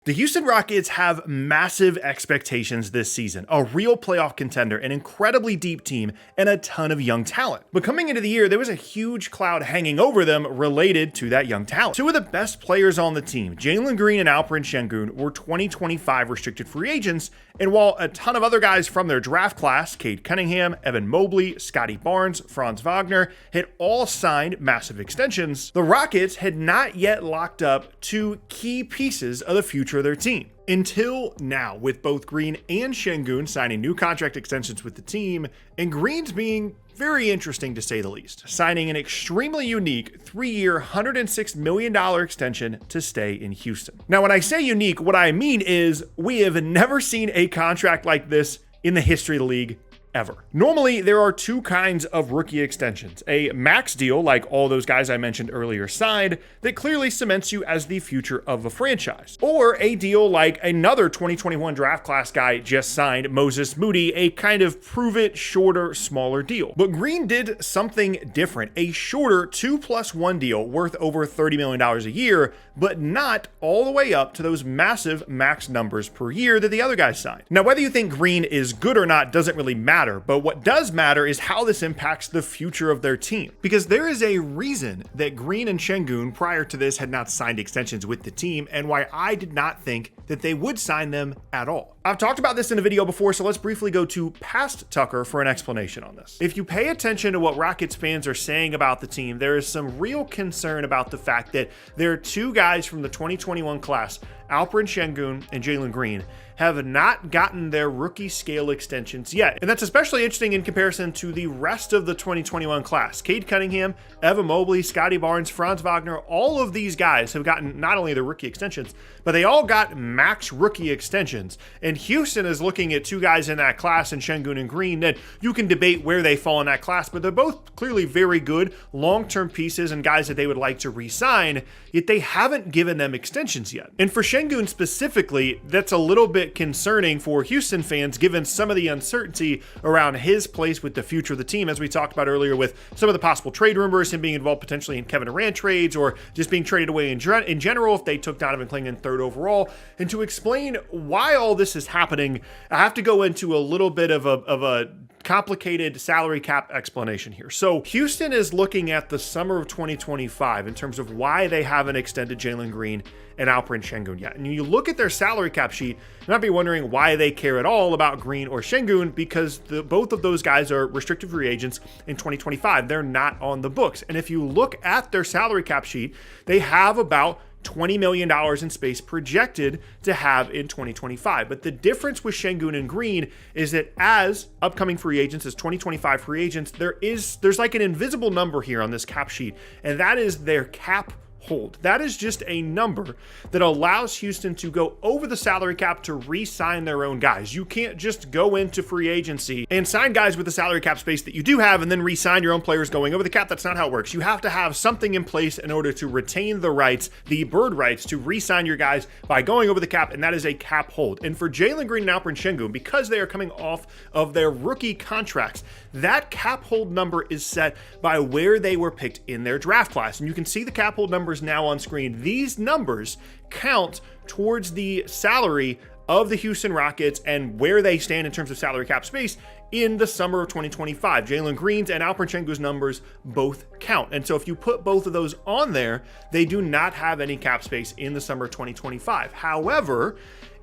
The Houston Rockets have massive expectations this season, a real playoff contender, an incredibly deep team, and a ton of young talent. But coming into the year, there was a huge cloud hanging over them related to that young talent. Two of the best players on the team, Jalen Green and Alperen Sengun, were 2025 restricted free agents, and while a ton of other guys from their draft class, Cade Cunningham, Mobley, Scottie Barnes, Franz Wagner, had all signed massive extensions, the Rockets had not yet locked up two key pieces of the future of their team. Until now, with both Green and Sengun signing new contract extensions with the team, and Green's being very interesting to say the least, signing an extremely unique 3-year, $106 million extension to stay in Houston. Now, when I say unique, what I mean is we have never seen a contract like this in the history of the league ever. Normally, there are two kinds of rookie extensions. A max deal, like all those guys I mentioned earlier signed, that clearly cements you as the future of a franchise. Or a deal like another 2021 draft class guy just signed, Moses Moody, a kind of prove-it, shorter, smaller deal. But Green did something different, a shorter 2+1 deal worth over $30 million a year, but not all the way up to those massive max numbers per year that the other guys signed. Now, whether you think Green is good or not doesn't really matter, but what does matter is how this impacts the future of their team. Because there is a reason that Green and Sengun prior to this had not signed extensions with the team, and why I did not think that they would sign them at all. I've talked about this in a video before, so let's briefly go to past Tucker for an explanation on this. If you pay attention to what Rockets fans are saying about the team, there is some real concern about the fact that there are two guys from the 2021 class, Alperen Sengun and Jalen Green, have not gotten their rookie scale extensions yet. And that's especially interesting in comparison to the rest of the 2021 class. Cade Cunningham, Mobley, Scottie Barnes, Franz Wagner, all of these guys have gotten not only their rookie extensions, but they all got max rookie extensions. And Houston is looking at two guys in that class, in Sengun and Green, that you can debate where they fall in that class, but they're both clearly very good long-term pieces and guys that they would like to re-sign, yet they haven't given them extensions yet. And for Sengun specifically, that's a little bit concerning for Houston fans, given some of the uncertainty around his place with the future of the team, as we talked about earlier with some of the possible trade rumors, him being involved potentially in Kevin Durant trades, or just being traded away in general if they took Donovan Clingan third overall. And to explain why all this is happening, I have to go into a little bit of a complicated salary cap explanation here. So Houston is looking at the summer of 2025 in terms of why they haven't extended Jalen Green and Alperen Sengun yet. And you look at their salary cap sheet, you might be wondering why they care at all about Green or Sengun, because both of those guys are restricted free agents in 2025. They're not on the books. And if you look at their salary cap sheet, they have about $20 million in space projected to have in 2025. But the difference with Sengun and Green is that as upcoming free agents, as 2025 free agents, there's like an invisible number here on this cap sheet, and that is their cap hold. That is just a number that allows Houston to go over the salary cap to re-sign their own guys. You can't just go into free agency and sign guys with the salary cap space that you do have and then re-sign your own players going over the cap. That's not how it works. You have to have something in place in order to retain the rights, the bird rights, to re-sign your guys by going over the cap, and that is a cap hold. And for Jalen Green and Alperen Sengun, because they are coming off of their rookie contracts, that cap hold number is set by where they were picked in their draft class. And you can see the cap hold numbers now on screen. These numbers count towards the salary of the Houston Rockets and where they stand in terms of salary cap space in the summer of 2025. Jalen Green's and Alperen Sengun's numbers both count. And so if you put both of those on there, they do not have any cap space in the summer of 2025. However,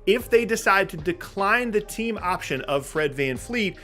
if they decide to decline the team option of Fred VanVleet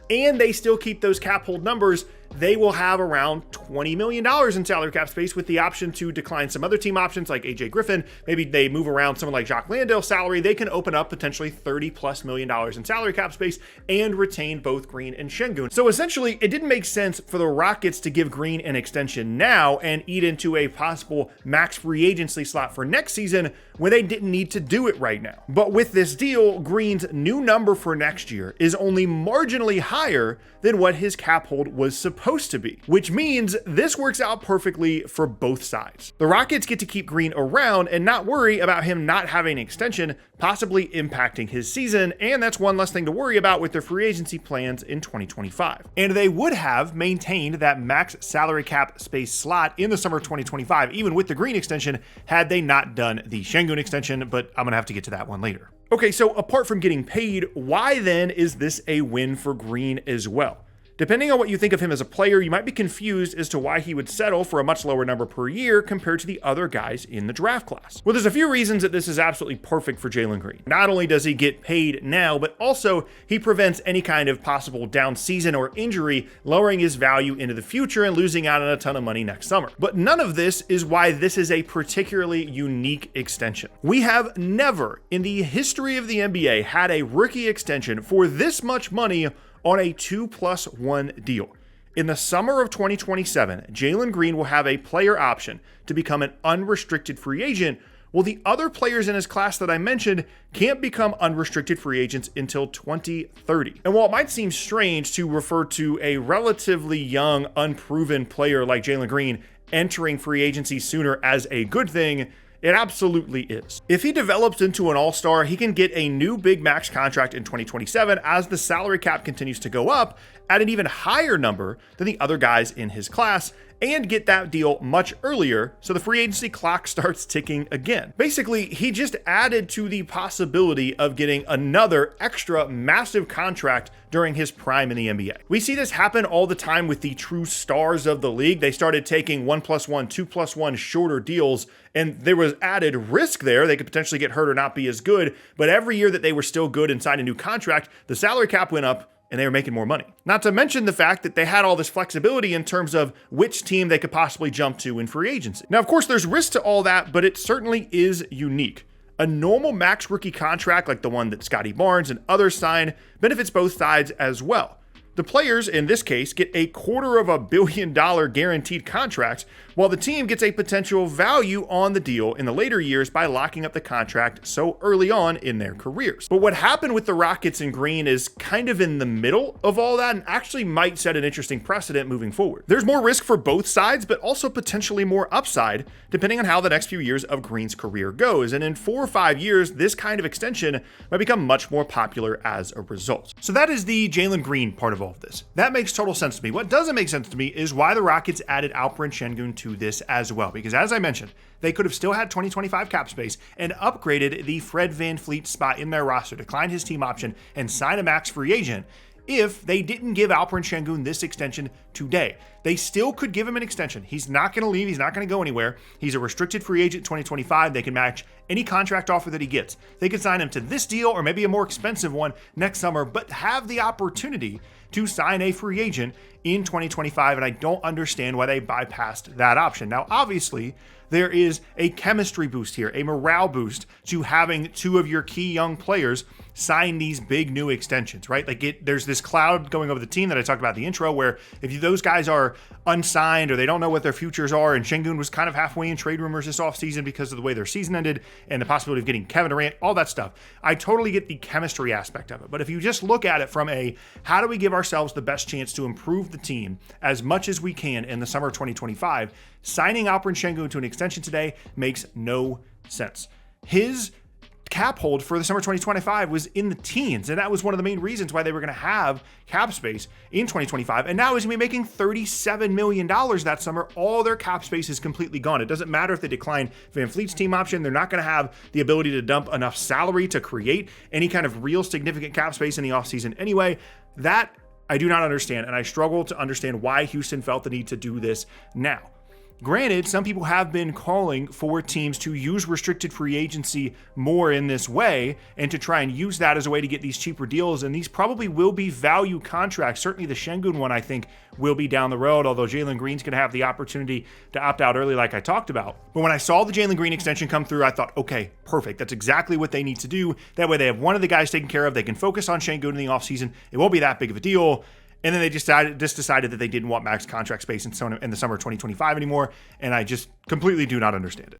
and they still keep those cap hold numbers, they will have around $20 million in salary cap space with the option to decline some other team options like AJ Griffin. Maybe they move around someone like Jacques Landale's salary. They can open up potentially $30+ million in salary cap space and retain both Green and Sengun. So essentially, it didn't make sense for the Rockets to give Green an extension now and eat into a possible max free agency slot for next season when they didn't need to do it right now. But with this deal, Green's new number for next year is only marginally higher than what his cap hold was supposed supposed to be, which means this works out perfectly for both sides. The Rockets get to keep Green around and not worry about him not having an extension, possibly impacting his season, and that's one less thing to worry about with their free agency plans in 2025. And they would have maintained that max salary cap space slot in the summer of 2025, even with the Green extension, had they not done the Sengun extension, but I'm gonna have to get to that one later. Okay, so apart from getting paid, why then is this a win for Green as well? Depending on what you think of him as a player, you might be confused as to why he would settle for a much lower number per year compared to the other guys in the draft class. Well, there's a few reasons that this is absolutely perfect for Jalen Green. Not only does he get paid now, but also he prevents any kind of possible down season or injury, lowering his value into the future and losing out on a ton of money next summer. But none of this is why this is a particularly unique extension. We have never in the history of the NBA had a rookie extension for this much money on a 2+1 deal. In the summer of 2027, Jalen Green will have a player option to become an unrestricted free agent, while the other players in his class that I mentioned can't become unrestricted free agents until 2030. And while it might seem strange to refer to a relatively young, unproven player like Jalen Green entering free agency sooner as a good thing, it absolutely is. If he develops into an all-star, he can get a new big max contract in 2027 as the salary cap continues to go up at an even higher number than the other guys in his class, and get that deal much earlier so the free agency clock starts ticking again. Basically, he just added to the possibility of getting another extra massive contract during his prime in the NBA. We see this happen all the time with the true stars of the league. They started taking 1+1, 2+1 shorter deals, and there was added risk there. They could potentially get hurt or not be as good, but every year that they were still good and signed a new contract, the salary cap went up and they were making more money. Not to mention the fact that they had all this flexibility in terms of which team they could possibly jump to in free agency. Now, of course, there's risk to all that, but it certainly is unique. A normal max rookie contract like the one that Scottie Barnes and others sign benefits both sides as well. The players, in this case, get a $250 million guaranteed contract, while the team gets a potential value on the deal in the later years by locking up the contract so early on in their careers. But what happened with the Rockets and Green is kind of in the middle of all that and actually might set an interesting precedent moving forward. There's more risk for both sides, but also potentially more upside, depending on how the next few years of Green's career goes. And in 4 or 5 years, this kind of extension might become much more popular as a result. So that is the Jalen Green part of all of this. That makes total sense to me. What doesn't make sense to me is why the Rockets added Alperen Sengun to this as well, because as I mentioned, they could have still had 2025 cap space and upgraded the Fred VanVleet spot in their roster, declined his team option, and sign a max free agent if they didn't give Alperen Sengun this extension today. They still could give him an extension. He's not going to leave. He's not going to go anywhere. He's a restricted free agent 2025. They can match any contract offer that he gets. They could sign him to this deal or maybe a more expensive one next summer, but have the opportunity to sign a free agent in 2025, and I don't understand why they bypassed that option. Now, obviously, there is a chemistry boost here, a morale boost to having two of your key young players sign these big new extensions, right? Like there's this cloud going over the team that I talked about in the intro, where if those guys are unsigned or they don't know what their futures are, and Sengun was kind of halfway in trade rumors this offseason because of the way their season ended and the possibility of getting Kevin Durant, all that stuff. I totally get the chemistry aspect of it. But if you just look at it from a, how do we give ourselves the best chance to improve the team as much as we can in the summer of 2025, signing Alperen Sengun to an extension today makes no sense. His cap hold for the summer 2025 was in the teens, and that was one of the main reasons why they were going to have cap space in 2025. And now he's going to be making $37 million that summer. All their cap space is completely gone. It doesn't matter if they decline VanVleet's team option. They're not going to have the ability to dump enough salary to create any kind of real significant cap space in the offseason anyway. That I do not understand, and I struggle to understand why Houston felt the need to do this now. Granted, some people have been calling for teams to use restricted free agency more in this way and to try and use that as a way to get these cheaper deals, and these probably will be value contracts. Certainly the Sengun one, I think, will be down the road, although Jalen Green's going to have the opportunity to opt out early like I talked about. But when I saw the Jalen Green extension come through, I thought, okay, perfect. That's exactly what they need to do. That way they have one of the guys taken care of. They can focus on Sengun in the offseason. It won't be that big of a deal. And then they just decided that they didn't want max contract space in the summer of 2025 anymore, and I just completely do not understand it.